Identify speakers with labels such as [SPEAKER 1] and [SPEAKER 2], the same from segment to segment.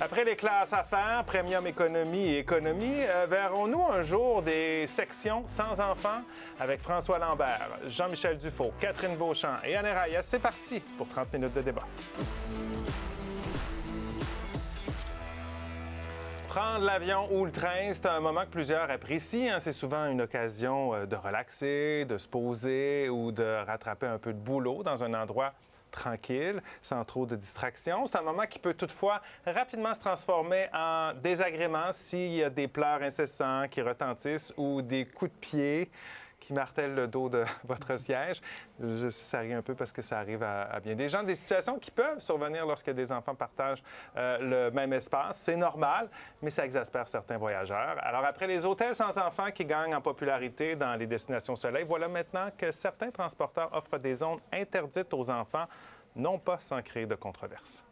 [SPEAKER 1] Après les classes affaires, premium économie et économie, verrons-nous un jour des sections sans enfants avec François Lambert, Jean-Michel Dufault, Catherine Beauchamp et Anne Reyes? C'est parti pour 30 minutes de débat. Prendre l'avion ou le train, c'est un moment que plusieurs apprécient. C'est souvent une occasion de relaxer, de se poser ou de rattraper un peu de boulot dans un endroit tranquille, sans trop de distractions. C'est un moment qui peut toutefois rapidement se transformer en désagrément s'il y a des pleurs incessants qui retentissent ou des coups de pied qui martèlent le dos de votre siège. Je sais, ça rit un peu parce que ça arrive à bien des gens. Des situations qui peuvent survenir lorsque des enfants partagent le même espace. C'est normal, mais ça exaspère certains voyageurs. Alors, après les hôtels sans enfants qui gagnent en popularité dans les destinations soleil, voilà maintenant que certains transporteurs offrent des zones interdites aux enfants, non pas sans créer de controverses.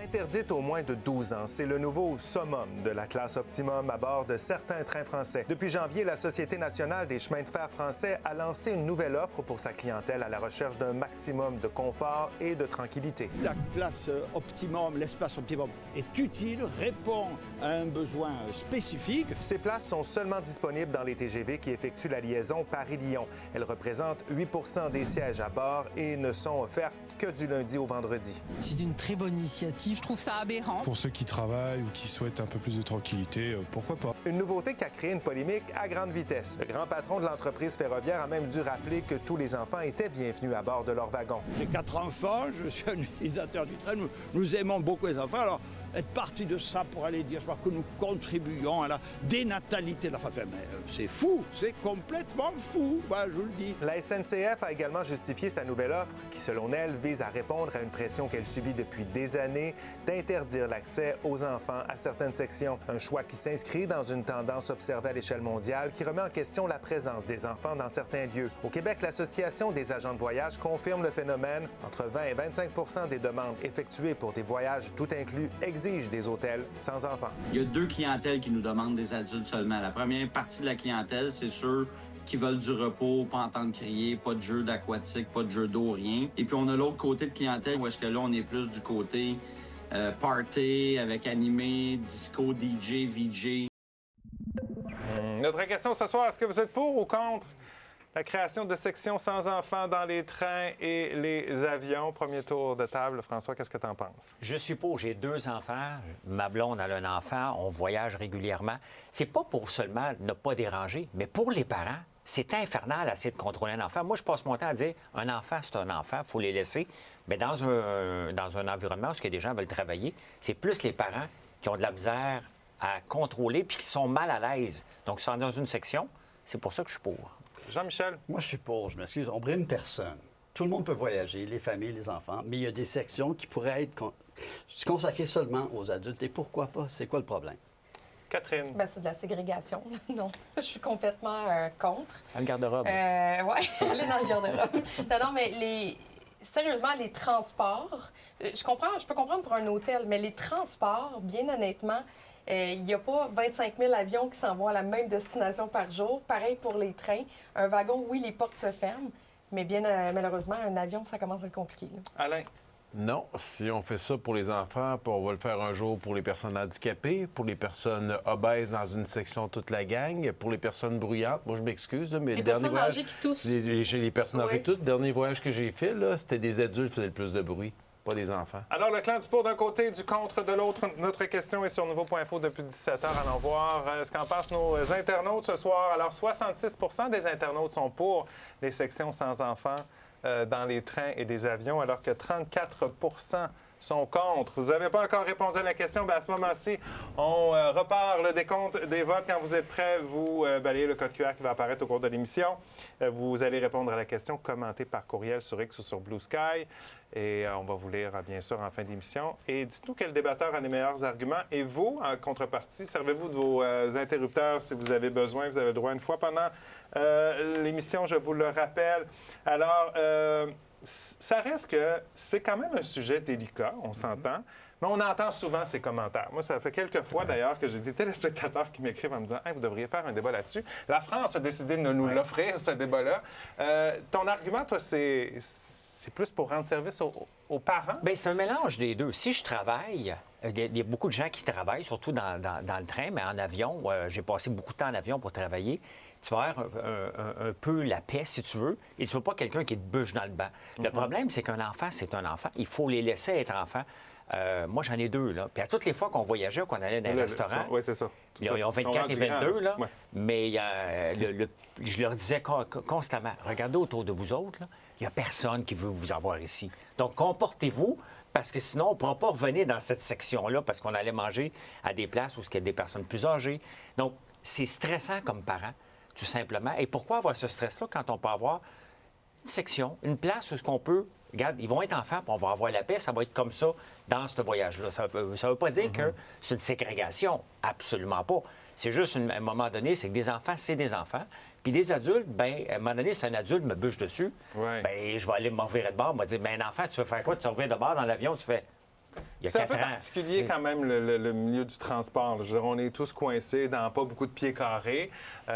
[SPEAKER 1] Interdite aux moins de 12 ans, c'est le nouveau summum de la classe optimum à bord de certains trains français. Depuis janvier, la Société nationale des chemins de fer français a lancé une nouvelle offre pour sa clientèle à la recherche d'un maximum de confort et de tranquillité.
[SPEAKER 2] La classe optimum, l'espace optimum est utile, répond à un besoin spécifique.
[SPEAKER 1] Ces places sont seulement disponibles dans les TGV qui effectuent la liaison Paris-Lyon. Elles représentent 8 % des sièges à bord et ne sont offertes que du lundi au vendredi.
[SPEAKER 3] C'est une très bonne initiative. Je trouve ça aberrant.
[SPEAKER 4] Pour ceux qui travaillent ou qui souhaitent un peu plus de tranquillité, pourquoi pas?
[SPEAKER 1] Une nouveauté qui a créé une polémique à grande vitesse. Le grand patron de l'entreprise ferroviaire a même dû rappeler que tous les enfants étaient bienvenus à bord de leur wagon.
[SPEAKER 2] J'ai 4 enfants, je suis un utilisateur du train, nous aimons beaucoup les enfants. Alors, être parti de ça pour aller dire que nous contribuons à la dénatalité de la famille, c'est fou, c'est complètement fou, enfin, je vous le dis.
[SPEAKER 1] La SNCF a également justifié sa nouvelle offre qui, selon elle, vise à répondre à une pression qu'elle subit depuis des années d'interdire l'accès aux enfants à certaines sections. Un choix qui s'inscrit dans une tendance observée à l'échelle mondiale qui remet en question la présence des enfants dans certains lieux. Au Québec, l'Association des agents de voyage confirme le phénomène. Entre 20 et 25 % des demandes effectuées pour des voyages tout inclus exigent des hôtels sans enfants.
[SPEAKER 5] Il y a 2 clientèles qui nous demandent des adultes seulement. La première partie de la clientèle, c'est ceux qui veulent du repos, pas entendre crier, pas de jeux d'aquatique, pas de jeux d'eau, rien. Et puis on a l'autre côté de clientèle où est-ce que là, on est plus du côté party, avec animé, disco, DJ, VJ.
[SPEAKER 1] Notre question ce soir, est-ce que vous êtes pour ou contre la création de sections sans enfants dans les trains et les avions? Premier tour de table. François, qu'est-ce que tu en penses?
[SPEAKER 6] Je suis pour. J'ai 2 enfants. Ma blonde a un enfant. On voyage régulièrement. C'est pas pour seulement ne pas déranger, mais pour les parents, c'est infernal d'essayer de contrôler un enfant. Moi, je passe mon temps à dire un enfant, c'est un enfant, il faut les laisser. Mais dans un environnement où des gens veulent travailler, c'est plus les parents qui ont de la misère à contrôler puis qui sont mal à l'aise. Donc, ils sont dans une section. C'est pour ça que je suis pour.
[SPEAKER 1] Jean-Michel?
[SPEAKER 7] Moi, je suis pour, je m'excuse. On brime personne. Tout le monde peut voyager, les familles, les enfants, mais il y a des sections qui pourraient être consacrées seulement aux adultes. Et pourquoi pas? C'est quoi le problème?
[SPEAKER 1] Catherine?
[SPEAKER 8] Bien, c'est de la ségrégation. Non, je suis complètement contre.
[SPEAKER 6] Dans le garde-robe.
[SPEAKER 8] Oui, aller dans le garde-robe. Non, mais sérieusement, les transports, je peux comprendre pour un hôtel, mais les transports, bien honnêtement, il n'y a pas 25 000 avions qui s'en vont à la même destination par jour. Pareil pour les trains. Un wagon, oui, les portes se ferment, mais bien malheureusement, un avion, ça commence à être compliqué. Là.
[SPEAKER 1] Alain?
[SPEAKER 9] Non, si on fait ça pour les enfants, puis on va le faire un jour pour les personnes handicapées, pour les personnes obèses dans une section toute la gang, pour les personnes bruyantes. Moi, je m'excuse, là, mais
[SPEAKER 8] les
[SPEAKER 9] le dernier
[SPEAKER 8] personnes
[SPEAKER 9] voyage...
[SPEAKER 8] âgées qui toussent.
[SPEAKER 9] Les personnes âgées toutes, le dernier voyage que j'ai fait, là, c'était des adultes qui faisaient le plus de bruit, pas des enfants.
[SPEAKER 1] Alors, le clan du pour d'un côté, du contre de l'autre. Notre question est sur Nouveau.info depuis 17 h. Allons voir ce qu'en pensent nos internautes ce soir. Alors, 66 % des internautes sont pour les sections sans enfants dans les trains et les avions, alors que 34 % sont contre. Vous n'avez pas encore répondu à la question, bien à ce moment-ci, on repart le décompte des votes. Quand vous êtes prêts, vous balayez le code QR qui va apparaître au cours de l'émission. Vous allez répondre à la question, commenter par courriel sur X ou sur Blue Sky. Et on va vous lire, bien sûr, en fin d'émission. Et dites-nous quel débatteur a les meilleurs arguments. Et vous, en contrepartie, servez-vous de vos interrupteurs si vous avez besoin. Vous avez le droit une fois pendant l'émission, je vous le rappelle. Alors, ça reste que c'est quand même un sujet délicat, on s'entend, mais on entend souvent ces commentaires. Moi, ça fait quelques fois, d'ailleurs, que j'ai des téléspectateurs qui m'écrivent en me disant « Hey, vous devriez faire un débat là-dessus. » La France a décidé de nous l'offrir, ce débat-là. Ton argument, toi, c'est plus pour rendre service aux parents?
[SPEAKER 6] Bien, c'est un mélange des deux. Si je travaille, il y a beaucoup de gens qui travaillent, surtout dans le train, mais en avion. J'ai passé beaucoup de temps en avion pour travailler. Tu vas avoir un peu la paix, si tu veux, et tu ne veux pas quelqu'un qui te bûche dans le banc. Le problème, c'est qu'un enfant, c'est un enfant. Il faut les laisser être enfants. Moi, j'en ai 2, là. Puis à toutes les fois qu'on voyageait, qu'on allait dans un restaurant,
[SPEAKER 1] oui, c'est ça.
[SPEAKER 6] ils ont 24 et 22, là. Ouais. Mais je leur disais constamment, regardez autour de vous autres, là, il n'y a personne qui veut vous avoir ici. Donc, comportez-vous, parce que sinon, on ne pourra pas revenir dans cette section-là, parce qu'on allait manger à des places où il y a des personnes plus âgées. Donc, c'est stressant comme parent, tout simplement. Et pourquoi avoir ce stress-là quand on peut avoir une section, une place où on peut... Regarde, ils vont être enfants, puis on va avoir la paix, ça va être comme ça dans ce voyage-là. Ça ne veut pas dire que c'est une ségrégation. Absolument pas. C'est juste, à un moment donné, c'est que des enfants, c'est des enfants. Puis des adultes, bien, à un moment donné, si un adulte me bûche dessus, bien, je vais aller me revirer de bord, me dire, bien, un enfant, tu veux faire quoi? Tu te reviens de bord dans l'avion, tu fais...
[SPEAKER 1] C'est un peu particulier quand même, le milieu du transport. Je veux dire, on est tous coincés dans pas beaucoup de pieds carrés.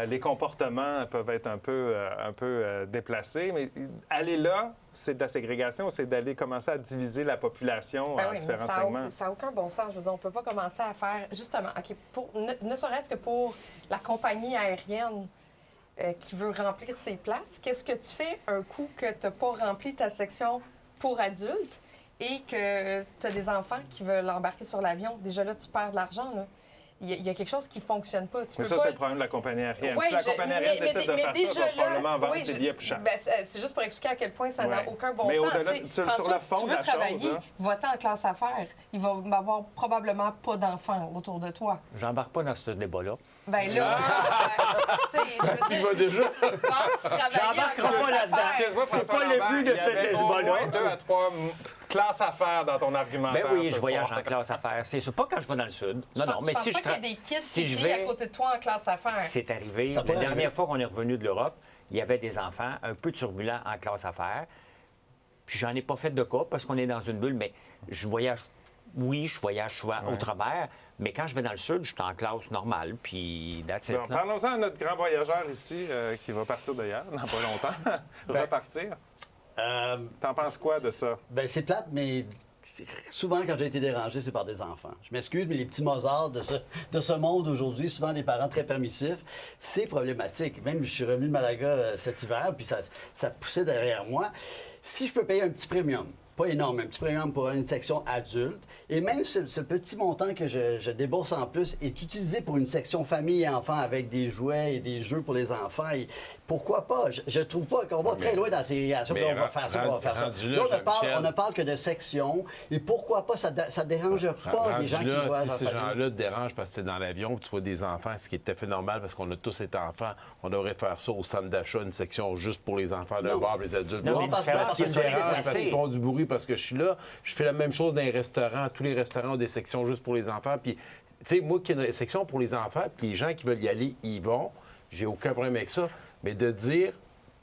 [SPEAKER 1] Les comportements peuvent être un peu déplacés, mais aller là, c'est de la ségrégation, c'est d'aller commencer à diviser la population en différents segments.
[SPEAKER 8] Ça n'a aucun bon sens. Je veux dire, on ne peut pas commencer à faire, justement, OK, ne serait-ce que pour la compagnie aérienne qui veut remplir ses places, qu'est-ce que tu fais un coup que tu n'as pas rempli ta section pour adultes et que tu as des enfants qui veulent embarquer sur l'avion? Déjà là, tu perds de l'argent, là. Il y a quelque chose qui ne fonctionne pas.
[SPEAKER 1] Mais ça, c'est le problème de la compagnie aérienne. Si la compagnie aérienne décide de faire ça, va probablement vendre ses billets plus cher.
[SPEAKER 8] C'est juste pour expliquer à quel point ça n'a aucun bon
[SPEAKER 1] mais
[SPEAKER 8] sens.
[SPEAKER 1] Au-delà, sur le fond
[SPEAKER 8] si tu veux
[SPEAKER 1] de la
[SPEAKER 8] travailler,
[SPEAKER 1] chose,
[SPEAKER 8] va-t'en en classe affaires. Il va y avoir probablement pas d'enfants autour de toi.
[SPEAKER 6] J'embarque pas dans ce débat-là.
[SPEAKER 8] Ben là, tu sais, je veux dire...
[SPEAKER 9] déjà.
[SPEAKER 6] J'embarquerai pas là-dedans.
[SPEAKER 1] Excuse-moi,
[SPEAKER 6] c'est pas le but de ce débat-là.
[SPEAKER 1] Il y avait au moins 2 à 3 classes affaires dans ton argumentaire.
[SPEAKER 6] Ben oui, je voyage en classe affaires. C'est pas quand je vais dans le sud. Non, mais si je
[SPEAKER 8] pense pas qu'il y a des kids
[SPEAKER 6] si
[SPEAKER 8] qui
[SPEAKER 6] je
[SPEAKER 8] crient
[SPEAKER 6] vais...
[SPEAKER 8] à côté de toi en classe affaires.
[SPEAKER 6] C'est arrivé. La dernière fois qu'on est revenu de l'Europe, il y avait des enfants un peu turbulents en classe affaires. Puis j'en ai pas fait de cas parce qu'on est dans une bulle, mais je voyage... Oui, je voyage souvent outre-mer, mais quand je vais dans le sud, je suis en classe normale, puis that's it.
[SPEAKER 1] Parlons-en à notre grand voyageur ici, qui va partir d'ailleurs dans pas longtemps. Repartir. T'en penses quoi de ça?
[SPEAKER 7] Bien, c'est plate, mais souvent, quand j'ai été dérangé, c'est par des enfants. Je m'excuse, mais les petits Mozart de ce monde aujourd'hui, souvent des parents très permissifs, c'est problématique. Même, je suis revenu de Malaga cet hiver, puis ça poussait derrière moi. Si je peux payer un petit premium, pas énorme, un petit premium pour une section adulte. Et même ce petit montant que je débourse en plus est utilisé pour une section famille et enfants avec des jouets et des jeux pour les enfants. Et pourquoi pas? Je trouve pas qu'on va très loin dans la ségrégation. On va faire ça, on va faire ça. Là, on ne parle que de sections. Et pourquoi pas? Ça ne dérange pas les gens qui voient
[SPEAKER 9] si ces gens-là te dérangent parce que tu es dans l'avion tu vois des enfants, ce qui est tout à fait normal parce qu'on a tous été enfants, on devrait faire ça au centre d'achat, une section juste pour les enfants d'un bar, les adultes.
[SPEAKER 6] Non, mais
[SPEAKER 9] parce qu'ils font du bruit parce que je suis là. Je fais la même chose dans les restaurants. Tous les restaurants ont des sections juste pour les enfants. Puis, tu sais, moi qui ai une section pour les enfants, puis les gens qui veulent y aller, ils vont. J'ai aucun problème avec ça. Mais de dire,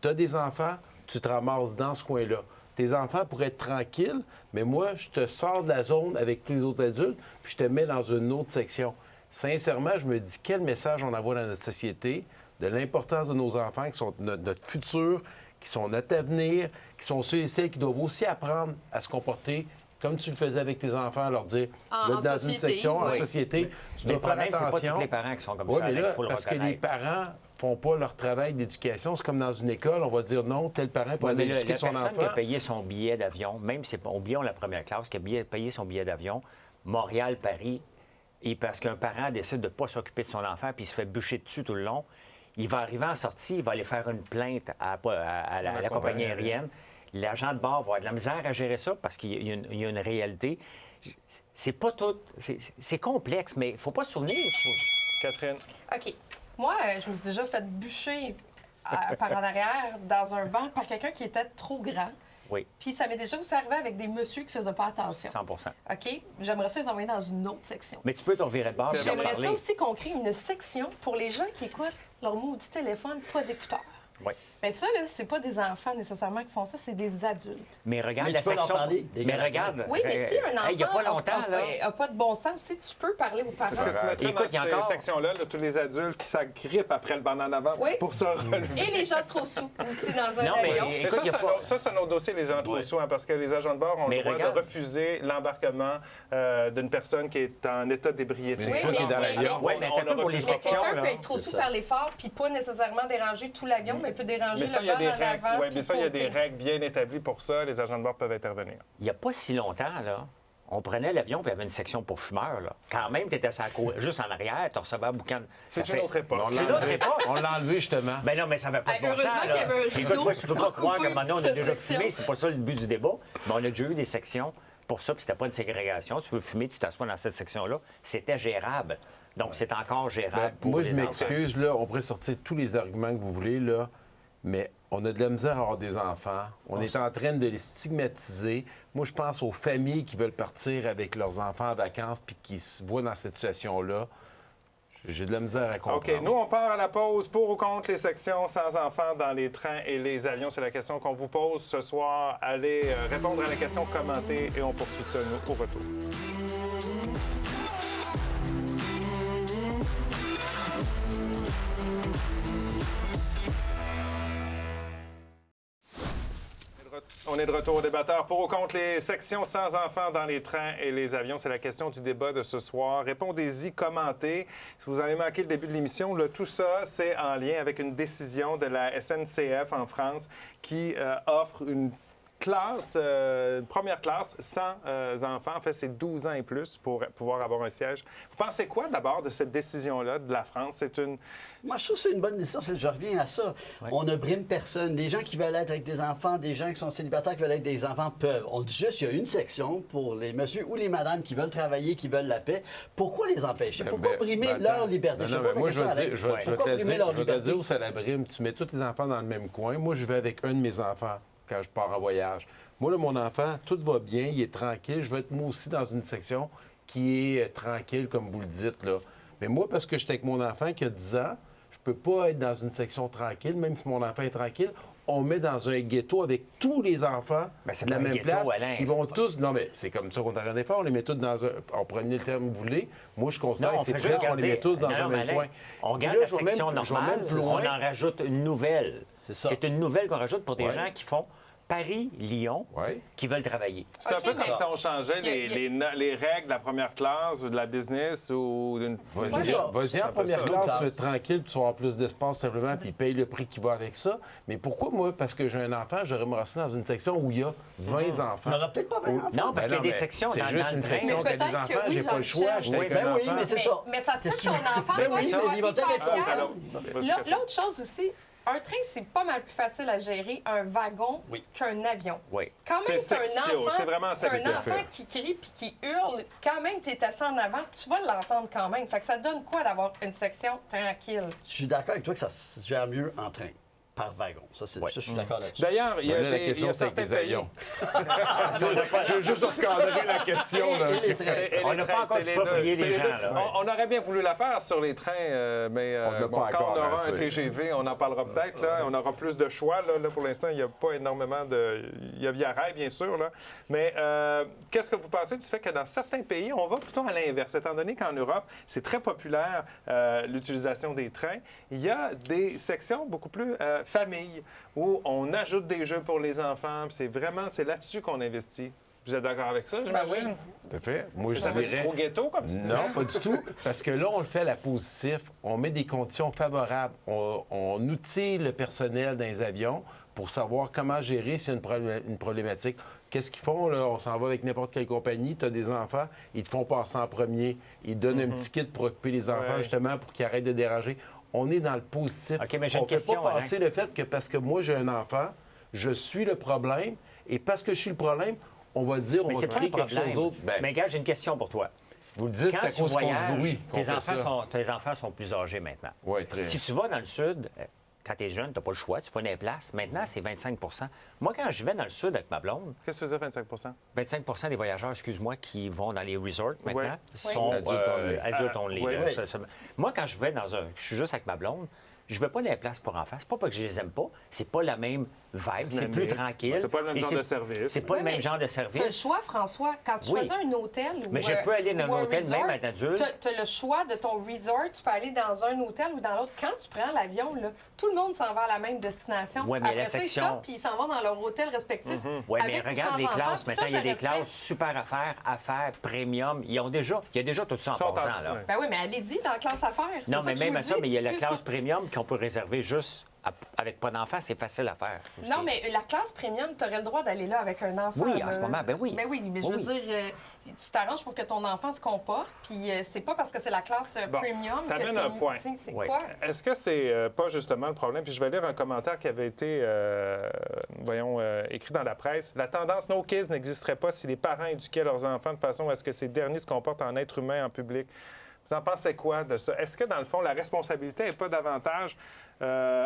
[SPEAKER 9] tu as des enfants, tu te ramasses dans ce coin-là. Tes enfants pourraient être tranquilles, mais moi, je te sors de la zone avec tous les autres adultes, puis je te mets dans une autre section. Sincèrement, je me dis quel message on envoie dans notre société de l'importance de nos enfants, qui sont notre futur, qui sont notre avenir, qui sont ceux et celles qui doivent aussi apprendre à se comporter comme tu le faisais avec tes enfants, leur dire, là, dans une section, en société, tu dois faire attention.
[SPEAKER 6] C'est pas tous les parents qui sont comme
[SPEAKER 9] ça,
[SPEAKER 6] mais là, il faut le
[SPEAKER 9] parce
[SPEAKER 6] reconnaître.
[SPEAKER 9] Que les parents font pas leur travail d'éducation. C'est comme dans une école, on va dire non, tel parent peut aller éduquer son enfant.
[SPEAKER 6] La personne qui a payé son billet d'avion, même si oublions la première classe, qui a payé son billet d'avion, Montréal, Paris, et parce qu'un parent décide de ne pas s'occuper de son enfant puis il se fait bûcher dessus tout le long, il va arriver en sortie, il va aller faire une plainte à la compagnie aérienne. L'agent de bord va avoir de la misère à gérer ça parce qu'il y a une réalité. C'est pas tout. C'est complexe, mais il ne faut pas se souvenir.
[SPEAKER 1] Catherine.
[SPEAKER 8] OK. Moi, je me suis déjà fait bûcher par en arrière dans un banc par quelqu'un qui était trop grand.
[SPEAKER 6] Oui.
[SPEAKER 8] Puis ça m'est déjà aussi arrivé avec des messieurs qui ne faisaient pas attention.
[SPEAKER 6] 100
[SPEAKER 8] OK? J'aimerais ça les envoyer dans une autre section.
[SPEAKER 6] Mais tu peux t'en virer de bord.
[SPEAKER 8] J'aimerais ça aussi qu'on crée une section pour les gens qui écoutent leur maudit téléphone, pas d'écouteurs.
[SPEAKER 6] Oui.
[SPEAKER 8] Bien, ça, là, c'est pas des enfants nécessairement qui font ça, c'est des adultes.
[SPEAKER 6] Mais regarde
[SPEAKER 7] Mais
[SPEAKER 6] la
[SPEAKER 7] tu peux leur
[SPEAKER 6] section.
[SPEAKER 7] parler, des
[SPEAKER 6] Mais
[SPEAKER 7] gars.
[SPEAKER 6] regarde.
[SPEAKER 8] Oui, mais si un enfant
[SPEAKER 6] il n'y a pas longtemps, là.
[SPEAKER 8] n'a pas de bon sens, si tu peux parler aux parents.
[SPEAKER 1] Est-ce que tu mettrais
[SPEAKER 6] Écoute, il y a
[SPEAKER 1] dans ces
[SPEAKER 6] encore-
[SPEAKER 1] sections-là là, tous les adultes qui s'agrippent après le banc en avant
[SPEAKER 8] Oui.
[SPEAKER 1] pour se relever?
[SPEAKER 8] Et les gens trop sous aussi dans un
[SPEAKER 6] Non, mais
[SPEAKER 8] avion.
[SPEAKER 1] Mais
[SPEAKER 6] écoute, il y a pas.
[SPEAKER 1] ça, c'est un autre dossier, les gens trop sous, hein, parce que les agents de bord ont
[SPEAKER 6] Mais
[SPEAKER 1] le droit
[SPEAKER 6] regarde.
[SPEAKER 1] de refuser l'embarquement d'une personne qui est en état d'ébriété.
[SPEAKER 9] Mais une fois qu'il est dans l'avion,
[SPEAKER 6] Oui, mais un peu pour les
[SPEAKER 8] Mais
[SPEAKER 6] sections,
[SPEAKER 8] quelqu'un
[SPEAKER 6] là.
[SPEAKER 8] peut être trop
[SPEAKER 7] C'est
[SPEAKER 8] sous
[SPEAKER 7] ça.
[SPEAKER 8] par l'effort, puis pas nécessairement déranger tout l'avion, mais peut déranger
[SPEAKER 1] Mais ça, il y
[SPEAKER 8] le
[SPEAKER 1] a
[SPEAKER 8] banc
[SPEAKER 1] des
[SPEAKER 8] en
[SPEAKER 1] règles.
[SPEAKER 8] avant.
[SPEAKER 1] Ouais,
[SPEAKER 8] puis
[SPEAKER 1] mais ça, il y a des
[SPEAKER 8] côté.
[SPEAKER 1] règles bien établies pour ça. Les agents de bord peuvent intervenir.
[SPEAKER 6] Il n'y a pas si longtemps, là, on prenait l'avion puis il y avait une section pour fumeurs. Là. Quand même, tu étais juste en arrière, tu recevais un boucan.
[SPEAKER 1] C'est
[SPEAKER 6] Ça
[SPEAKER 1] une
[SPEAKER 6] fait-
[SPEAKER 1] autre époque.
[SPEAKER 9] On
[SPEAKER 6] C'est
[SPEAKER 9] l'a
[SPEAKER 6] l'autre
[SPEAKER 9] enlevé.
[SPEAKER 6] époque.
[SPEAKER 9] On l'a enlevé, justement.
[SPEAKER 6] Ben non, mais ça n'avait pas de bon
[SPEAKER 8] Heureusement
[SPEAKER 6] sens.
[SPEAKER 8] qu'il y avait un rideau
[SPEAKER 6] Écoute, moi, je peux pas
[SPEAKER 8] pour
[SPEAKER 6] croire que
[SPEAKER 8] couper
[SPEAKER 6] maintenant, on a
[SPEAKER 8] cette
[SPEAKER 6] déjà
[SPEAKER 8] section.
[SPEAKER 6] fumé. C'est pas ça le but du débat. Mais on a déjà eu des sections pour ça, puis c'était pas une ségrégation. Tu veux fumer, tu t'assois dans cette section-là. C'était gérable. Donc, c'est encore gérable
[SPEAKER 9] Ben,
[SPEAKER 6] pour
[SPEAKER 9] moi,
[SPEAKER 6] les
[SPEAKER 9] je
[SPEAKER 6] enfants.
[SPEAKER 9] m'excuse, là, on pourrait sortir tous les arguments que vous voulez, là, mais on a de la misère à avoir des enfants. On est en train de les stigmatiser. Moi, je pense aux familles qui veulent partir avec leurs enfants en vacances puis qui se voient dans cette situation-là. J'ai de la misère à comprendre.
[SPEAKER 1] OK, nous, on part à la pause. Pour ou contre les sections sans enfants dans les trains et les avions? C'est la question qu'on vous pose ce soir. Allez répondre à la question, commenter et on poursuit ça, nous, au retour. On est de retour au débatteur. Pour ou contre les sections sans enfants dans les trains et les avions? C'est la question du débat de ce soir. Répondez-y, commentez. Si vous avez manqué le début de l'émission, là, tout ça, c'est en lien avec une décision de la SNCF en France qui offre une classe, première classe, sans enfants. En fait, c'est 12 ans et plus pour pouvoir avoir un siège. Vous pensez quoi d'abord de cette décision-là de la France? C'est une...
[SPEAKER 7] Moi, je trouve que c'est une bonne décision. Je reviens à ça. On ne brime personne. Des gens qui veulent être avec des enfants, des gens qui sont célibataires qui veulent être avec des enfants peuvent. On dit juste qu'il y a une section pour les messieurs ou les madames qui veulent travailler, qui veulent la paix. Pourquoi les empêcher? Pourquoi brimer leur liberté?
[SPEAKER 9] Non, mais moi, je vais te le dire où ça la brime. Tu mets tous les enfants dans le même coin. Moi, je vais avec un de mes enfants quand je pars en voyage. Moi, là, mon enfant, tout va bien, il est tranquille. Je vais être moi aussi dans une section qui est tranquille, comme vous le dites, là. Mais moi, parce que j'étais avec mon enfant qui a 10 ans, je peux pas être dans une section tranquille, même si mon enfant est tranquille. On met dans un ghetto avec tous les enfants
[SPEAKER 6] c'est
[SPEAKER 9] de la
[SPEAKER 6] pas un
[SPEAKER 9] même
[SPEAKER 6] ghetto,
[SPEAKER 9] place.
[SPEAKER 6] Alain,
[SPEAKER 9] Ils vont
[SPEAKER 6] c'est pas-
[SPEAKER 9] tous... Non, mais c'est comme ça qu'on est en train de faire. On les met tous dans un... On prenait le terme que vous voulez. Moi, je considère
[SPEAKER 6] Non, on
[SPEAKER 9] que c'est
[SPEAKER 6] fait
[SPEAKER 9] presque
[SPEAKER 6] juste
[SPEAKER 9] qu'on les met tous dans
[SPEAKER 6] garder-
[SPEAKER 9] un
[SPEAKER 6] non,
[SPEAKER 9] même
[SPEAKER 6] mais Alain,
[SPEAKER 9] coin.
[SPEAKER 6] on
[SPEAKER 9] Puis
[SPEAKER 6] garde
[SPEAKER 9] là,
[SPEAKER 6] la
[SPEAKER 9] je vais même-
[SPEAKER 6] section
[SPEAKER 9] je vais
[SPEAKER 6] normale,
[SPEAKER 9] même plus
[SPEAKER 6] on
[SPEAKER 9] loin.
[SPEAKER 6] en rajoute une nouvelle.
[SPEAKER 7] C'est ça.
[SPEAKER 6] C'est une nouvelle qu'on rajoute pour des
[SPEAKER 9] Ouais.
[SPEAKER 6] gens qui font Paris-Lyon,
[SPEAKER 9] Ouais.
[SPEAKER 6] qui veulent travailler.
[SPEAKER 1] C'est un
[SPEAKER 8] OK,
[SPEAKER 1] peu comme
[SPEAKER 8] mais-
[SPEAKER 1] si on changeait les règles de la première classe ou de la business ou d'une...
[SPEAKER 9] Vas-y,
[SPEAKER 7] ça.
[SPEAKER 9] vas-y en
[SPEAKER 1] peu
[SPEAKER 9] première
[SPEAKER 1] ça.
[SPEAKER 9] classe, tu vas être tranquille, puis tu vas avoir plus d'espace simplement, puis paye le prix qui va avec ça. Mais pourquoi, moi, parce que j'ai un enfant, j'aurais me rester dans une section où il y a 20
[SPEAKER 7] Il n'y
[SPEAKER 9] enfants?
[SPEAKER 7] aura peut-être pas 20 enfants.
[SPEAKER 6] Non, parce qu'il y a des
[SPEAKER 9] mais
[SPEAKER 6] sections
[SPEAKER 9] c'est
[SPEAKER 6] dans
[SPEAKER 9] juste
[SPEAKER 6] le
[SPEAKER 9] une
[SPEAKER 6] train.
[SPEAKER 9] section
[SPEAKER 8] Mais
[SPEAKER 9] qui a des
[SPEAKER 8] peut-être que
[SPEAKER 9] enfants,
[SPEAKER 8] oui,
[SPEAKER 9] j'ai pas le choix,
[SPEAKER 8] Jean-Michel.
[SPEAKER 9] j'étais avec
[SPEAKER 7] Ben
[SPEAKER 9] un
[SPEAKER 7] oui,
[SPEAKER 9] enfant.
[SPEAKER 7] mais c'est ça.
[SPEAKER 8] Mais ça se peut que ton enfant
[SPEAKER 7] Ben
[SPEAKER 8] soit
[SPEAKER 7] oui,
[SPEAKER 8] hyper
[SPEAKER 7] il va peut-être être
[SPEAKER 8] calme.
[SPEAKER 1] Alors,
[SPEAKER 8] L'autre chose aussi, un train, c'est pas mal plus facile à gérer un wagon qu'un avion.
[SPEAKER 6] Oui.
[SPEAKER 8] Quand même,
[SPEAKER 1] C'est
[SPEAKER 8] c'est un
[SPEAKER 1] sexy,
[SPEAKER 8] enfant,
[SPEAKER 1] c'est vraiment
[SPEAKER 8] c'est
[SPEAKER 1] sexy.
[SPEAKER 8] un enfant qui crie puis qui hurle. Quand même, tu es assis en avant, tu vas l'entendre quand même. Fait que ça donne quoi d'avoir une section tranquille?
[SPEAKER 7] Je suis d'accord avec toi que ça se gère mieux en train, par wagon. Ça, ça, je suis d'accord là-dessus.
[SPEAKER 1] D'ailleurs, il y a,
[SPEAKER 9] Ben là, la
[SPEAKER 1] des, il y
[SPEAKER 9] question,
[SPEAKER 1] a
[SPEAKER 9] c'est avec
[SPEAKER 1] certains
[SPEAKER 9] des
[SPEAKER 1] pays...
[SPEAKER 9] avions. Je veux juste recadrer la question. là.
[SPEAKER 7] Et les trains.
[SPEAKER 1] Et
[SPEAKER 6] On
[SPEAKER 1] les
[SPEAKER 6] n'a pas
[SPEAKER 1] trains,
[SPEAKER 6] encore
[SPEAKER 1] c'est les
[SPEAKER 6] exproprié
[SPEAKER 1] deux.
[SPEAKER 6] les
[SPEAKER 1] C'est
[SPEAKER 6] gens,
[SPEAKER 1] deux.
[SPEAKER 6] là.
[SPEAKER 1] On aurait bien voulu la faire sur les trains, mais
[SPEAKER 9] On n'a pas
[SPEAKER 1] quand
[SPEAKER 9] encore
[SPEAKER 1] on aura
[SPEAKER 9] assez.
[SPEAKER 1] un TGV, on en parlera peut-être. Là, on aura plus de choix. Là, pour l'instant, il n'y a pas énormément de... Il y a Via Rail, bien sûr. Là. Mais qu'est-ce que vous pensez du fait que dans certains pays, on va plutôt à l'inverse? Étant donné qu'en Europe, c'est très populaire l'utilisation des trains, il y a des sections beaucoup plus famille, où on ajoute des jeux pour les enfants. Puis c'est là-dessus qu'on investit. Vous êtes d'accord avec ça, j'imagine?
[SPEAKER 9] Tout à fait. Moi, je
[SPEAKER 1] Ça fait du
[SPEAKER 9] dirais...
[SPEAKER 1] gros ghetto, comme tu dis.
[SPEAKER 9] Non, pas du tout. Parce que là, on le fait à la positif. On met des conditions favorables. On outille le personnel dans les avions pour savoir comment gérer s'il y a une problématique. Qu'est-ce qu'ils font, là? On s'en va avec n'importe quelle compagnie. Tu as des enfants, ils te font passer en premier. Ils te donnent un petit kit pour occuper les enfants,
[SPEAKER 1] Ouais.
[SPEAKER 9] justement, pour qu'ils arrêtent de déranger. On est dans le positif.
[SPEAKER 6] OK, mais j'ai
[SPEAKER 9] on
[SPEAKER 6] une
[SPEAKER 9] ne fait
[SPEAKER 6] question,
[SPEAKER 9] pas
[SPEAKER 6] Alain.
[SPEAKER 9] passer le fait que parce que moi, j'ai un enfant, je suis le problème. Et parce que je suis le problème, on va dire, on
[SPEAKER 6] Mais
[SPEAKER 9] va
[SPEAKER 6] c'est pas
[SPEAKER 9] créer
[SPEAKER 6] un
[SPEAKER 9] quelque chose
[SPEAKER 6] problème.
[SPEAKER 9] d'autre. Ben,
[SPEAKER 6] Mais gars, j'ai une question pour toi.
[SPEAKER 9] vous le dites,
[SPEAKER 6] Quand
[SPEAKER 9] c'est à
[SPEAKER 6] tu
[SPEAKER 9] cause qu'ils font du
[SPEAKER 6] voyages,
[SPEAKER 9] bruit qu'on fait ça.
[SPEAKER 6] tes enfants sont plus âgés maintenant.
[SPEAKER 9] Oui, très.
[SPEAKER 6] Si tu vas dans le sud, quand tu es jeune, tu n'as pas le choix, tu vas dans les places. Maintenant, c'est 25 Moi, quand je vais dans le sud avec ma blonde,
[SPEAKER 1] Qu'est-ce que tu veux dire, 25
[SPEAKER 6] 25 des voyageurs, excuse-moi, qui vont dans les resorts maintenant
[SPEAKER 1] Ouais.
[SPEAKER 6] sont
[SPEAKER 9] Adultes only.
[SPEAKER 6] adultes only,
[SPEAKER 1] oui.
[SPEAKER 6] là. Moi, quand je vais je suis juste avec ma blonde, Je veux pas des places pour enfants. C'est pas parce que je les aime pas. C'est pas la même vibe. C'est plus tranquille.
[SPEAKER 1] C'est pas le même
[SPEAKER 6] Et
[SPEAKER 1] genre
[SPEAKER 6] c'est-
[SPEAKER 1] de service.
[SPEAKER 6] C'est pas le même genre de
[SPEAKER 8] Tu as le
[SPEAKER 6] service.
[SPEAKER 8] choix, François. Quand tu
[SPEAKER 6] Oui.
[SPEAKER 8] choisis un hôtel ou
[SPEAKER 6] Mais je peux aller dans
[SPEAKER 8] ou
[SPEAKER 6] un hôtel,
[SPEAKER 8] resort,
[SPEAKER 6] même être adulte.
[SPEAKER 8] Tu as le choix de ton resort. Tu peux aller dans un hôtel ou dans l'autre. Quand tu prends l'avion, là, tout le monde s'en va à la même destination.
[SPEAKER 6] Ouais, mais
[SPEAKER 8] Après
[SPEAKER 6] la
[SPEAKER 8] ça,
[SPEAKER 6] section-
[SPEAKER 8] ils sortent puis ils s'en vont dans leur hôtel respectif.
[SPEAKER 6] Oui, mais
[SPEAKER 8] avec ou
[SPEAKER 6] regarde
[SPEAKER 8] sans
[SPEAKER 6] les
[SPEAKER 8] enfants.
[SPEAKER 6] classes.
[SPEAKER 8] Puis ça,
[SPEAKER 6] Maintenant, il y a
[SPEAKER 8] je
[SPEAKER 6] des
[SPEAKER 8] le respecte.
[SPEAKER 6] classes super affaires, premium. Il y a déjà tout ça en
[SPEAKER 1] Sont en-
[SPEAKER 6] passant, là.
[SPEAKER 1] ouais.
[SPEAKER 8] Ben oui, mais allez-y dans la classe affaires.
[SPEAKER 6] Non,
[SPEAKER 8] C'est
[SPEAKER 6] mais
[SPEAKER 8] que je
[SPEAKER 6] même
[SPEAKER 8] vous
[SPEAKER 6] à ça,
[SPEAKER 8] dis,
[SPEAKER 6] mais il y a la
[SPEAKER 8] c'est
[SPEAKER 6] classe
[SPEAKER 8] ça.
[SPEAKER 6] premium qu'on peut réserver juste avec pas d'enfants. C'est facile à faire. aussi.
[SPEAKER 8] Non, mais la classe premium, tu aurais le droit d'aller là avec un enfant.
[SPEAKER 6] Oui, en
[SPEAKER 8] là.
[SPEAKER 6] ce moment, ben oui.
[SPEAKER 8] Ben oui, mais je veux
[SPEAKER 6] Oui.
[SPEAKER 8] dire, tu t'arranges pour que ton enfant se comporte, puis c'est pas parce que c'est la classe
[SPEAKER 1] Bon,
[SPEAKER 8] premium que
[SPEAKER 1] t'amènes
[SPEAKER 8] c'est...
[SPEAKER 1] un point.
[SPEAKER 8] tu sais, c'est
[SPEAKER 6] Oui.
[SPEAKER 8] quoi?
[SPEAKER 1] Est-ce que c'est pas justement le problème? Puis je vais lire un commentaire qui avait été, écrit dans la presse. La tendance No Kids n'existerait pas si les parents éduquaient leurs enfants de façon à ce que ces derniers se comportent en êtres humains en public. Vous en pensez quoi de ça? Est-ce que, dans le fond, la responsabilité n'est pas davantage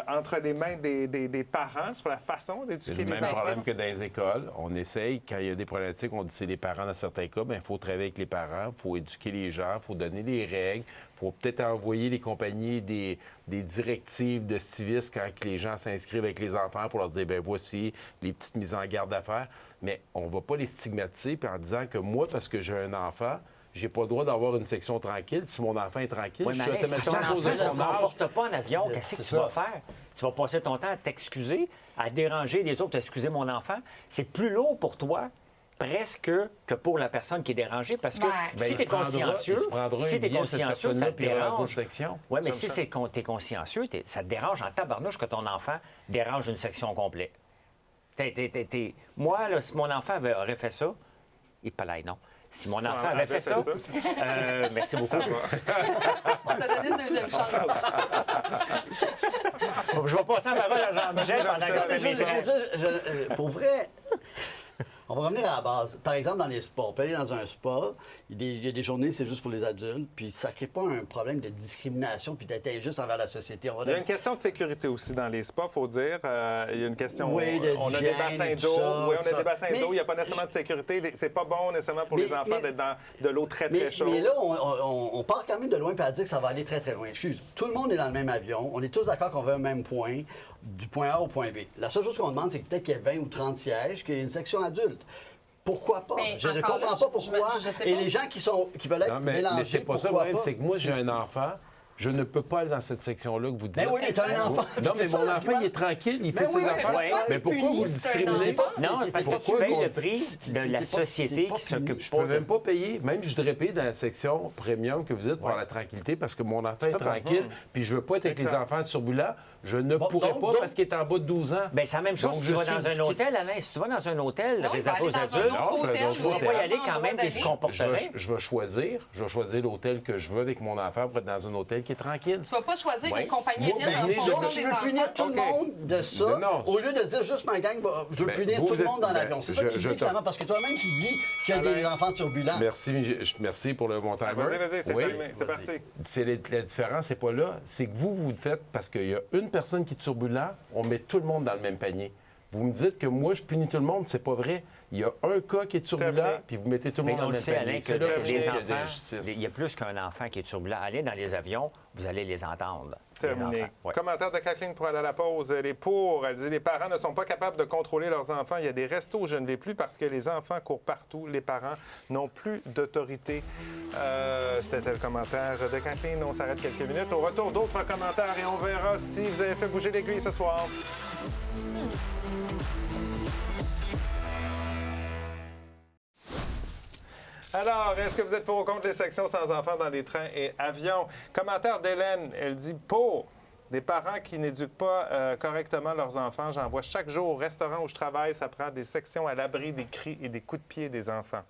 [SPEAKER 1] entre les mains des parents sur la façon
[SPEAKER 9] C'est
[SPEAKER 1] d'éduquer
[SPEAKER 9] le
[SPEAKER 1] les
[SPEAKER 9] même
[SPEAKER 1] enfants?
[SPEAKER 9] problème que dans les écoles. On essaye, quand il y a des problématiques, on dit c'est les parents dans certains cas, bien, il faut travailler avec les parents, il faut éduquer les gens, il faut donner les règles, il faut peut-être envoyer les compagnies des directives de civisme quand que les gens s'inscrivent avec les enfants pour leur dire, bien, voici les petites mises en garde à faire. Mais on ne va pas les stigmatiser puis en disant que moi, parce que j'ai un enfant, j'ai pas le droit d'avoir une section tranquille. Si mon enfant est tranquille,
[SPEAKER 6] Oui,
[SPEAKER 9] je
[SPEAKER 6] mais
[SPEAKER 9] suis
[SPEAKER 6] Alex, si ton
[SPEAKER 9] automatiquement
[SPEAKER 6] enfant
[SPEAKER 9] posé
[SPEAKER 6] ne
[SPEAKER 9] son
[SPEAKER 6] se
[SPEAKER 9] âge.
[SPEAKER 6] comporte pas en avion,
[SPEAKER 7] C'est-
[SPEAKER 6] qu'est-ce que
[SPEAKER 7] c'est
[SPEAKER 6] tu
[SPEAKER 7] ça.
[SPEAKER 6] vas faire? Tu vas passer ton temps à t'excuser, à déranger les autres, excuser mon enfant. C'est plus lourd pour toi presque que pour la personne qui est dérangée parce que
[SPEAKER 8] Ben,
[SPEAKER 6] si
[SPEAKER 9] il
[SPEAKER 6] tu es
[SPEAKER 9] se prendra-
[SPEAKER 6] consciencieux,
[SPEAKER 9] il se prendra
[SPEAKER 6] si
[SPEAKER 9] un
[SPEAKER 6] tu es
[SPEAKER 9] billet, cette
[SPEAKER 6] consciencieux,
[SPEAKER 9] personne-là,
[SPEAKER 6] ça te
[SPEAKER 9] puis il ira dans
[SPEAKER 6] dérange.
[SPEAKER 9] une section.
[SPEAKER 6] Oui, mais
[SPEAKER 1] Comme
[SPEAKER 6] si
[SPEAKER 1] ça.
[SPEAKER 6] tu es consciencieux, ça te dérange en tabarnouche que ton enfant dérange une section complète. Moi, là, si mon enfant aurait fait ça, il parlait non. Si mon enfant avait fait ça, merci beaucoup.
[SPEAKER 8] On t'a donné une deuxième chance.
[SPEAKER 6] Je vais passer en parole à Jean-Michel pendant que
[SPEAKER 7] Je
[SPEAKER 6] je fais mes
[SPEAKER 7] veux dire, pour vrai, on va revenir à la base. Par exemple, dans les spas, on peut aller dans un spa, il y a des journées, c'est juste pour les adultes, puis ça ne crée pas un problème de discrimination puis d'être injuste envers la société.
[SPEAKER 1] Il y a une question de sécurité aussi dans les spas, il faut dire. Il y a une question.
[SPEAKER 7] Oui,
[SPEAKER 1] on a des
[SPEAKER 7] d'hygiène
[SPEAKER 1] bassins
[SPEAKER 7] et tout
[SPEAKER 1] d'eau.
[SPEAKER 7] ça,
[SPEAKER 1] Oui, on
[SPEAKER 7] tout
[SPEAKER 1] a
[SPEAKER 7] ça.
[SPEAKER 1] des bassins
[SPEAKER 7] Mais-
[SPEAKER 1] d'eau. Il n'y a pas nécessairement de sécurité. C'est pas bon nécessairement pour
[SPEAKER 7] Mais-
[SPEAKER 1] les enfants
[SPEAKER 7] mais-
[SPEAKER 1] d'être dans de l'eau très, très chaude.
[SPEAKER 7] Mais là, on part quand même de loin puis à dire que ça va aller très, très loin. Excuse, tout le monde est dans le même avion. On est tous d'accord qu'on veut un même point, du point A au point B. La seule chose qu'on demande, c'est que peut-être qu'il y ait 20 ou 30 sièges, qu'il y ait une section adulte. Pourquoi pas?
[SPEAKER 8] Mais
[SPEAKER 7] Je ne
[SPEAKER 8] encore
[SPEAKER 7] comprends
[SPEAKER 8] là,
[SPEAKER 7] pas pourquoi.
[SPEAKER 8] je sais
[SPEAKER 7] Et
[SPEAKER 8] pas.
[SPEAKER 7] les gens qui veulent être
[SPEAKER 9] Non, mais
[SPEAKER 7] mélangés,
[SPEAKER 9] c'est pas ça,
[SPEAKER 7] pourquoi
[SPEAKER 9] Brian,
[SPEAKER 7] pas?
[SPEAKER 9] c'est que moi, j'ai un enfant. Je ne peux pas aller dans cette section-là que vous dites.
[SPEAKER 7] Ben oui, mais t'as un enfant.
[SPEAKER 9] Non, mais
[SPEAKER 7] C'est ça,
[SPEAKER 9] mon enfant,
[SPEAKER 7] l'argument.
[SPEAKER 9] il est tranquille, il fait
[SPEAKER 7] Ben
[SPEAKER 9] ses
[SPEAKER 7] oui, mais
[SPEAKER 9] affaires.
[SPEAKER 7] François,
[SPEAKER 9] Mais pourquoi
[SPEAKER 8] puni,
[SPEAKER 9] vous le
[SPEAKER 8] c'est un
[SPEAKER 9] discriminez?
[SPEAKER 8] enfant.
[SPEAKER 6] Non, parce que tu
[SPEAKER 7] pourquoi
[SPEAKER 6] payes
[SPEAKER 7] qu'on
[SPEAKER 6] le
[SPEAKER 7] dit-
[SPEAKER 6] prix de la société qui s'occupe
[SPEAKER 9] Je
[SPEAKER 6] pas
[SPEAKER 9] peux
[SPEAKER 6] de...
[SPEAKER 9] même pas payer. Même je voudrais payer dans la section premium que vous êtes pour la tranquillité parce que mon enfant est
[SPEAKER 6] peux pas.
[SPEAKER 9] tranquille puis je veux pas être avec les
[SPEAKER 1] Exact.
[SPEAKER 9] enfants turbulents. Je ne
[SPEAKER 7] Bon,
[SPEAKER 9] pourrais
[SPEAKER 7] donc-
[SPEAKER 9] pas
[SPEAKER 7] donc-
[SPEAKER 9] parce qu'il est en bas de 12 ans.
[SPEAKER 6] Bien, c'est la même chose
[SPEAKER 9] Donc,
[SPEAKER 6] si
[SPEAKER 9] je
[SPEAKER 6] tu vas
[SPEAKER 9] suis
[SPEAKER 6] dans un
[SPEAKER 9] discret.
[SPEAKER 6] hôtel, Alain. Si tu vas dans un hôtel
[SPEAKER 8] Non, il va
[SPEAKER 6] réservé aux
[SPEAKER 8] aller dans un
[SPEAKER 6] adultes,
[SPEAKER 8] autre
[SPEAKER 9] Non,
[SPEAKER 8] hôtel.
[SPEAKER 9] je
[SPEAKER 6] tu pourrais pas y aller
[SPEAKER 8] L'enfant a
[SPEAKER 6] quand
[SPEAKER 8] le
[SPEAKER 6] même
[SPEAKER 8] droit
[SPEAKER 6] qu'il se
[SPEAKER 8] d'aller.
[SPEAKER 6] comporterait.
[SPEAKER 9] Je vais choisir l'hôtel que je veux avec mon enfant pour être dans un hôtel qui est tranquille.
[SPEAKER 8] Tu vas pas choisir
[SPEAKER 6] Ouais.
[SPEAKER 8] une compagnie
[SPEAKER 9] Moi,
[SPEAKER 8] aérienne en
[SPEAKER 9] venez,
[SPEAKER 8] fonction
[SPEAKER 7] Je
[SPEAKER 8] des
[SPEAKER 7] veux
[SPEAKER 8] enfants.
[SPEAKER 7] punir tout le monde de ça,
[SPEAKER 9] Mais non,
[SPEAKER 7] au lieu de dire juste ma gang, je veux
[SPEAKER 9] Ben,
[SPEAKER 7] punir
[SPEAKER 9] vous,
[SPEAKER 7] tout
[SPEAKER 9] vous
[SPEAKER 7] le
[SPEAKER 9] êtes-
[SPEAKER 7] monde dans
[SPEAKER 9] ben,
[SPEAKER 7] l'avion. C'est ça que tu
[SPEAKER 9] je
[SPEAKER 7] dis
[SPEAKER 9] te-
[SPEAKER 7] finalement, parce que toi-même tu dis qu'il y a des enfants turbulents.
[SPEAKER 9] Merci pour le montant.
[SPEAKER 1] Vas-y, c'est
[SPEAKER 9] Oui.
[SPEAKER 1] timé. C'est parti.
[SPEAKER 9] C'est la différence, c'est pas là. C'est que vous le faites parce qu'il y a une personne qui est turbulente, on met tout le monde dans le même panier. Vous me dites que moi, je punis tout le monde, c'est pas vrai. Il y a un cas qui est turbulent,
[SPEAKER 1] Terminé.
[SPEAKER 9] puis vous mettez tout le
[SPEAKER 6] Mais
[SPEAKER 9] monde dans
[SPEAKER 6] on
[SPEAKER 9] le
[SPEAKER 6] le
[SPEAKER 9] même
[SPEAKER 6] sait,
[SPEAKER 9] panier.
[SPEAKER 6] Alain, que
[SPEAKER 9] C'est là que je
[SPEAKER 6] les
[SPEAKER 9] trouve qu'il y a de
[SPEAKER 6] enfants,
[SPEAKER 9] l'injustice.
[SPEAKER 6] il y a plus qu'un enfant qui est turbulent. Allez dans les avions, vous allez les entendre. Les
[SPEAKER 1] Terminé.
[SPEAKER 6] enfants. Ouais.
[SPEAKER 1] Commentaire de Kathleen pour aller à la pause. Elle est pour. Elle dit les parents ne sont pas capables de contrôler leurs enfants. Il y a des restos où je ne vais plus parce que les enfants courent partout. Les parents n'ont plus d'autorité. C'était le commentaire de Kathleen. On s'arrête quelques minutes. Au retour, d'autres commentaires et on verra si vous avez fait bouger l'aiguille ce soir. Alors, est-ce que vous êtes pour ou contre les sections sans enfants dans les trains et avions? Commentaire d'Hélène, elle dit pour. Des parents qui n'éduquent pas correctement leurs enfants. J'en vois chaque jour au restaurant où je travaille. Ça prend des sections à l'abri des cris et des coups de pied des enfants.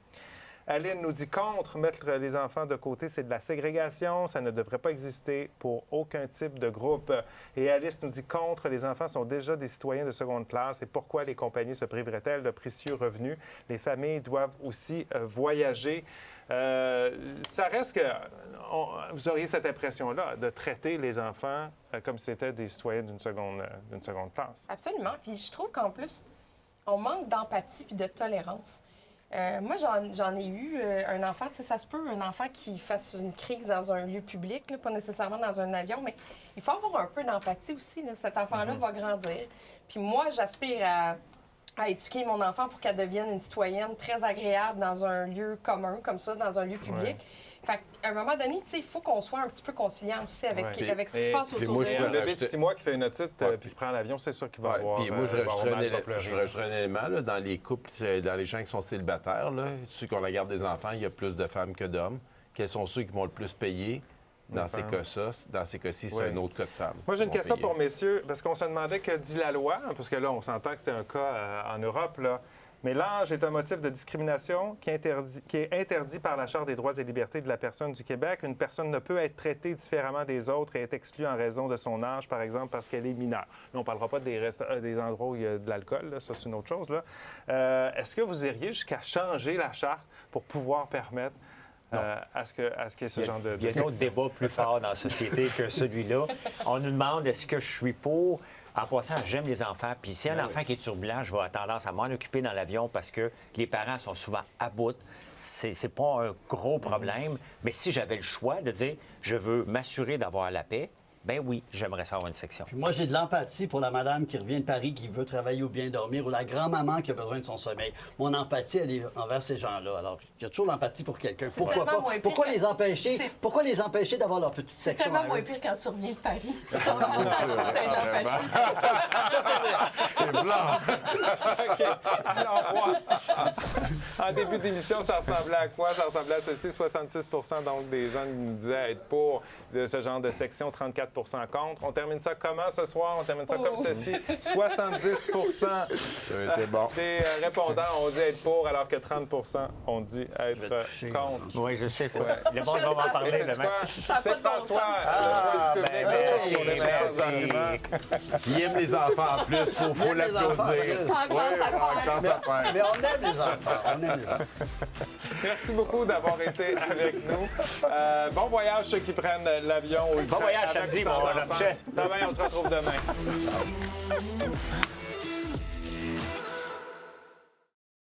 [SPEAKER 1] Aline nous dit contre, mettre les enfants de côté, c'est de la ségrégation. Ça ne devrait pas exister pour aucun type de groupe. Et Alice nous dit contre, les enfants sont déjà des citoyens de seconde classe. Et pourquoi les compagnies se priveraient-elles de précieux revenus? Les familles doivent aussi voyager. Ça reste que vous auriez cette impression-là de traiter les enfants comme si c'était des citoyens d'une seconde classe.
[SPEAKER 8] Absolument. Puis je trouve qu'en plus, on manque d'empathie puis de tolérance. Moi, j'en ai eu un enfant, tu sais, ça se peut, un enfant qui fasse une crise dans un lieu public, là, pas nécessairement dans un avion, mais il faut avoir un peu d'empathie aussi. Là. Cet enfant-là va grandir. Puis moi, j'aspire à éduquer mon enfant pour qu'elle devienne une citoyenne très agréable dans un lieu commun, comme ça, dans un lieu public.
[SPEAKER 1] Ouais.
[SPEAKER 8] Fait qu'à un moment donné, tu sais, il faut qu'on soit un petit peu conciliant aussi avec ce qui se passe autour
[SPEAKER 9] moi,
[SPEAKER 8] de
[SPEAKER 9] je
[SPEAKER 8] nous.
[SPEAKER 1] Un bébé de 6 mois qui fait une otite puis qui prend l'avion, c'est sûr qu'il va avoir.
[SPEAKER 9] Puis moi, je
[SPEAKER 1] va avoir mal, va
[SPEAKER 9] rajouterais
[SPEAKER 1] pleurer.
[SPEAKER 9] un élément là, dans les couples, dans les gens qui sont célibataires, là, ceux qui ont la garde des enfants, il y a plus de femmes que d'hommes. Quels sont ceux qui vont le plus payer? Dans ces cas-ci, c'est un autre cas de femme.
[SPEAKER 1] Moi, j'ai une question pour messieurs, parce qu'on se demandait que dit la loi, parce que là, on s'entend que c'est un cas en Europe, là. Mais l'âge est un motif de discrimination qui est interdit par la Charte des droits et libertés de la personne du Québec. Une personne ne peut être traitée différemment des autres et est exclue en raison de son âge, par exemple, parce qu'elle est mineure. Là, on ne parlera pas des endroits où il y a de l'alcool, là, ça, c'est une autre chose. Là. Est-ce que vous iriez jusqu'à changer la Charte pour pouvoir permettre à ce qu'il y ait ce genre de...
[SPEAKER 6] Il y a d'autres débats plus forts dans la société que celui-là. On nous demande est-ce que je suis pour... En passant, j'aime les enfants. Puis si un enfant qui est turbulent, je vais avoir tendance à m'en occuper dans l'avion parce que les parents sont souvent à bout. C'est pas un gros problème. Mais si j'avais le choix de dire je veux m'assurer d'avoir la paix, ben oui, j'aimerais ça avoir une section.
[SPEAKER 7] Puis moi, j'ai de l'empathie pour la madame qui revient de Paris, qui veut travailler ou bien dormir, ou la grand-maman qui a besoin de son sommeil. Mon empathie, elle est envers ces gens-là. Alors, il y a toujours l'empathie pour quelqu'un. Pourquoi pas? Pourquoi les empêcher d'avoir leur petite
[SPEAKER 8] C'est
[SPEAKER 7] section?
[SPEAKER 8] tellement moins pire quand tu reviens de Paris.
[SPEAKER 9] C'est blanc.
[SPEAKER 1] OK. Alors, moi, en début d'émission, ça ressemblait à quoi? Ça ressemblait à ceci. 66 donc des gens nous disaient être pour de ce genre de section, 34 contre. On termine ça comment ce soir? On termine ça comme ceci. 70 des répondants ont dit être pour, alors que 30 ont dit être contre.
[SPEAKER 6] Oui, je sais quoi. Le monde va en parler demain.
[SPEAKER 1] C'est François, le choix du public. Sur les meilleurs arguments.
[SPEAKER 9] Il aime les enfants en plus, faut l'applaudir.
[SPEAKER 8] En classe à faire.
[SPEAKER 7] Mais on aime les enfants.
[SPEAKER 1] Merci beaucoup d'avoir été avec nous. Bon voyage ceux qui prennent l'avion ou le
[SPEAKER 6] Bon voyage samedi, mon Michel.
[SPEAKER 1] Demain, on se retrouve demain.